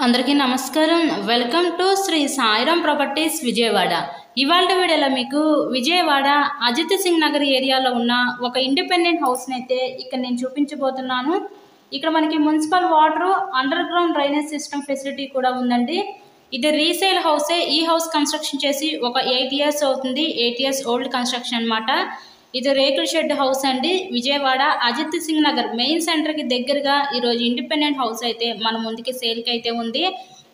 అందరికీ నమస్కారం. Welcome to Sri Sairam properties Vijayawada. ఇవాళ వీడియోలో మీకు విజయవాడ అజిత్ సింగ్ నగర్ ఏరియాలో ఉన్న ఒక ఇండిపెండెంట్ హౌస్ని అయితే ఇక్కడ నేను చూపించబోతున్నాను. ఇక్కడ మనకి municipal water, under ground drainage system facility కూడా ఉందండి. ఇది రీసేల్ హౌసే. ఈ హౌస్ కన్స్ట్రక్షన్ చేసి ఒక 8 years అవుతుంది. 8 years ఓల్డ్ కన్స్ట్రక్షన్ అనమాట. ఇది రేకుల షెడ్ హౌస్ అండి. విజయవాడ అజిత్ సింగ్ నగర్ మెయిన్ సెంటర్కి దగ్గరగా ఈరోజు ఇండిపెండెంట్ హౌస్ అయితే మన ముందుకి సేల్కి అయితే ఉంది.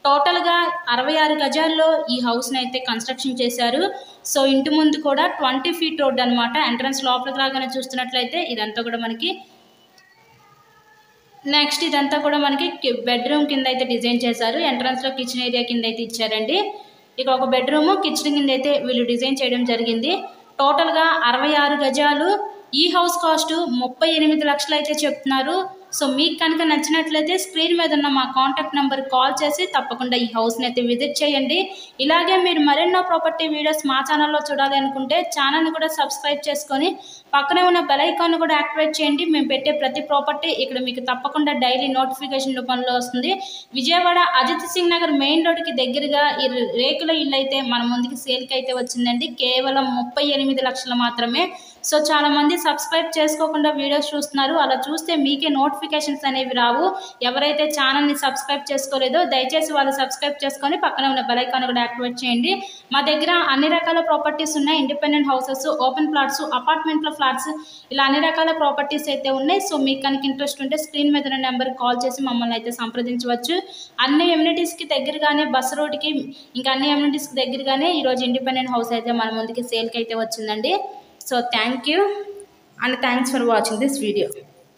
టోటల్గా 66 గజాల్లో ఈ హౌస్ని అయితే కన్స్ట్రక్షన్ చేశారు. సో ఇంటి ముందు కూడా 20 feet రోడ్ అనమాట. ఎంట్రన్స్ లోపలికి రాగానే చూస్తున్నట్లయితే ఇదంతా కూడా మనకి నెక్స్ట్ ఇదంతా కూడా మనకి బెడ్రూమ్ కింద అయితే డిజైన్ చేశారు. ఎంట్రన్స్లో కిచెన్ ఏరియా కింద అయితే ఇచ్చారండి. ఇక ఒక బెడ్రూమ్ కిచెన్ కింద అయితే వీళ్ళు డిజైన్ చేయడం జరిగింది. టోటల్గా 66 గజాలు. ఈ హౌస్ కాస్ట్ 38 లక్షలు అయితే చెప్తున్నారు. సో మీకు కనుక నచ్చినట్లయితే స్క్రీన్ మీద ఉన్న మా కాంటాక్ట్ నెంబర్కి కాల్ చేసి తప్పకుండా ఈ హౌస్ని అయితే విజిట్ చేయండి. ఇలాగే మీరు మరెన్నో ప్రాపర్టీ వీడియోస్ మా ఛానల్లో చూడాలి అనుకుంటే ఛానల్ని కూడా సబ్స్క్రైబ్ చేసుకొని పక్కనే ఉన్న బెల్ ఐకాన్ కూడా యాక్టివేట్ చేయండి. మేము పెట్టే ప్రతి ప్రాపర్టీ ఇక్కడ మీకు తప్పకుండా డైలీ నోటిఫికేషన్ రూపంలో వస్తుంది. విజయవాడ అజిత్ సింగ్ నగర్ మెయిన్ రోడ్కి దగ్గరగా ఈ రేకుల ఇల్లు అయితే మన ముందుకి సేల్కి అయితే వచ్చిందండి. కేవలం 38 లక్షలు మాత్రమే. సో చాలామంది సబ్స్క్రైబ్ చేసుకోకుండా వీడియోస్ చూస్తున్నారు. అలా చూస్తే మీకే నోటిఫికేషన్స్ అనేవి రావు. ఎవరైతే ఛానల్ని సబ్స్క్రైబ్ చేసుకోలేదో దయచేసి వాళ్ళు సబ్స్క్రైబ్ చేసుకొని పక్కన ఉన్న బెల్ ఐకాన్ కూడా యాక్టివేట్ చేయండి. మా దగ్గర అన్ని రకాల ప్రాపర్టీస్ ఉన్నాయి. ఇండిపెండెంట్ హౌసెస్, ఓపెన్ ప్లాట్స్, అపార్ట్మెంట్లో ఫ్లాట్స్, ఇలా అన్ని రకాల ప్రాపర్టీస్ అయితే ఉన్నాయి. సో మీకు కనుక ఇంట్రెస్ట్ ఉంటే స్క్రీన్ మీద ఉన్న నెంబర్కి కాల్ చేసి మమ్మల్ని అయితే సంప్రదించవచ్చు. అన్ని ఎమ్యూనిటీస్కి దగ్గరగానే, బస్ రోడ్కి ఇంకా అన్ని ఎమ్యూనిటీస్కి దగ్గరగానే ఈరోజు ఇండిపెండెంట్ హౌస్ అయితే మన ముందుకి సేల్కి అయితే వచ్చిందండి. So thank you and thanks for watching this video.